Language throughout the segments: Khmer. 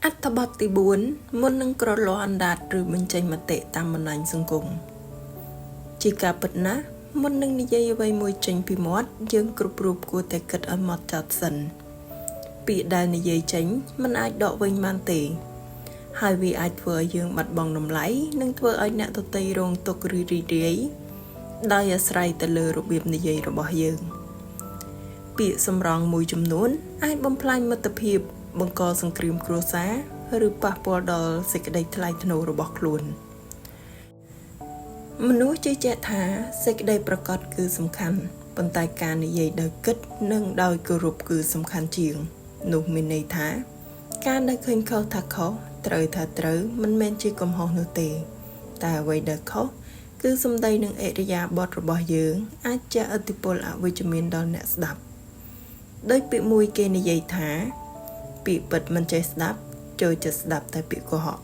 អត្ថបទទី4មុននឹងក្រឡាអណ្ដាតឬបញ្ចេញមតិតាមបណ្ដាញសង្គមជាការពិតណាស់មុននឹងនិយាយអ្វីមួយចេញពីមាត់យើងគ្រប់រូបគួរតែគិតឲ្យម៉ត់ចត់សិនពាក្យដែលនិយាយចេញមិនអាចដកវិញបានទេហើយវាអាចធ្វើឲ្យយើងបាត់បង់តម្លៃនិងធ្វើឲ្យអ្នកដទៃរងទុក្ខឬរីករាយដោយអាស្រ័យទៅលើរបៀបនិយាយរបស់យើងពាក្យសម្រងមួយចំនួនអាចបំផ្លាញមិត្តភាពបង្កសង្គ្រាមគ្រួសារឬប៉ះពាល់ដល់សេចក្តីថ្លៃថ្នូររបស់ខ្លួនមនុស្សជឿជាក់ថាសេចក្តីប្រកបគឺសំខាន់ប៉ុន្តែការនិយាយដោយគិតនិងដោយគោរពគឺសំខាន់ជាងនោះមានន័យថាការដែលឃើញខុសថាខុសត្រូវថាត្រូវមិនមែនជាកំហុសនោះទេតែអ្វីដែលខុសគឺសម្ដីនិងឥរិយាបថរបស់យើងអាចជះឥទ្ធិពលអវិជ្ជមានដល់អ្នកស្ដាប់ដោយពាក្យមួយគេនិយាយថាពាក្យពិតមិនចេះស្ដាប់ចូលចិត្តស្ដាប់តែពាក្យកុហក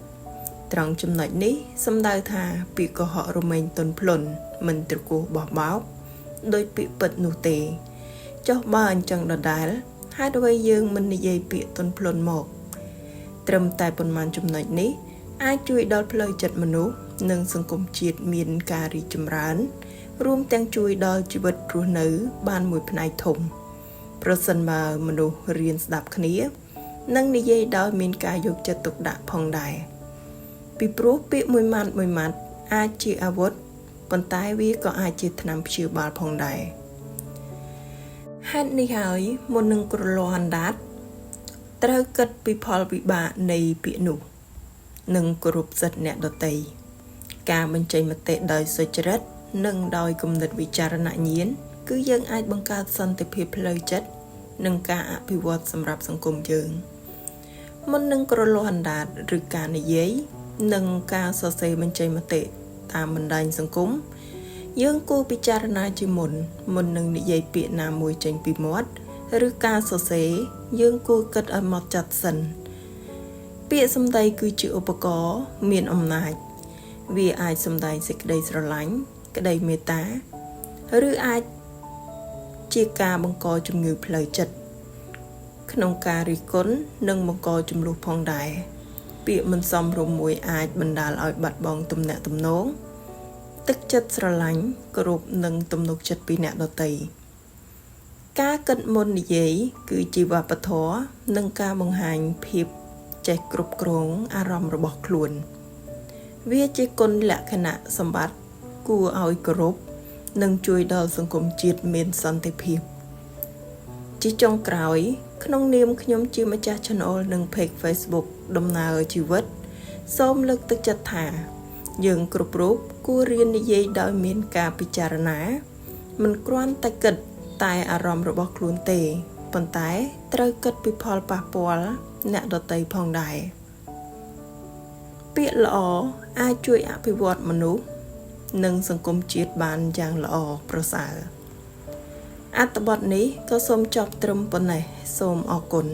ត្រង់ចំណុចនេះសំដៅថាពាក្យកុហករមែងទន់ភ្លន់មិនត្រគោះបោះបោកដោយពាក្យពិតនោះទេចុះបើអញ្ចឹងដដែលហេតុអ្វីយើងមិននិយាយពាក្យទន់ភ្លន់មកត្រឹមតែប៉ុន្មានចំណុចនេះអាចជួយដល់ផ្លូវចិត្តមនុស្សនិងសង្គមជាតិមានការរីកចម្រើនរួមទាំងជួយដល់ជីវិតរស់នៅបានមួយផ្នែកធំប្រសិនបើមនុស្សរៀនស្ដាប់គ្នានិងនិយាយដោយមានការយកចិត្តទុកដាក់ផងដែរពីព្រោះពាក្យមួយម៉ាត់អាចជាអាវុធប៉ុន្តែវាក៏អាចជាថ្នាំព្យាបាលផងដែរហេតុនេះហើយមុននឹងក្រឡាអណ្ដាតត្រូវគិតពីផលវិបាកនៃពាក្យនោះនិងគោរពសិទ្ធិអ្នកដទៃការបញ្ចេញមតិដោយសុចរិតនិងដោយគំនិតវិចារណញ្ញាណគឺយើងអាចបង្កើតសន្តិភាពផ្លូវចិត្តនិងការអភិវឌ្ឍសម្រាប់សង្គមយើងមុននឹងក្រឡាអណ្ដាតឬការនិយាយនិងការសរសេរបញ្ចេញមតិតាមបណ្ដាញសង្គមយើងគួរពិចារណាជាមុននឹងនិយាយពាក្យណាមួយចេញពីមាត់ឬការសរសេរយើងគួរគិតឲ្យម៉ត់ចត់សិនពាក្យសម្ដីគឺជាឧបករណ៍មានអំណាចវាអាចសម្ដែងសេចក្តីស្រឡាញ់ក្តីមេត្តាឬអាចជាការបង្កជំងឺផ្លូវចិត្តក្នុងការរិះគន់និងបង្កជម្លោះផងដែរពាក្យមិនសមរម្យមួយអាចបណ្ដាលឲ្យបាត់បង់ទំនាក់ទំនងទឹកចិត្តស្រឡាញ់គោរពនិងទំនុកចិត្តពីអ្នកដទៃការគិតមុននិយាយគឺជាវប្បធម៌និងការបង្ហាញភាពចេះគ្រប់គ្រងអារម្មណ៍របស់ខ្លួនវាជាគុណលក្ខណៈសម្បត្តិគួរឲ្យគោរពនិងជួយដល់សង្គមជាតិមានសន្តិភាពជាចុងក្រោយក្នុងនាមខ្ញុំជាម្ចាស់ Channel និង Page Facebook ដំណើរជីវិតសូមលើកទឹកចិត្តថាយើងគ្រប់រូបគួររៀននិយាយដោយមានការពិចារណាមិនគ្រាន់តែគិតតែអារម្មណ៍របស់ខ្លួនទេប៉ុន្តែត្រូវគិតពីផលប៉ះពាល់អ្នកដទៃផងដែរពាក្យល្អអាចជួយអភិវឌ្ឍមនុស្សនិងសង្គមជាតិបានយ៉ាងល្អប្រសើរអត្ថបទនេះក៏សូមចប់ត្រឹមប៉ុណ្ណេះសូមអរគុណ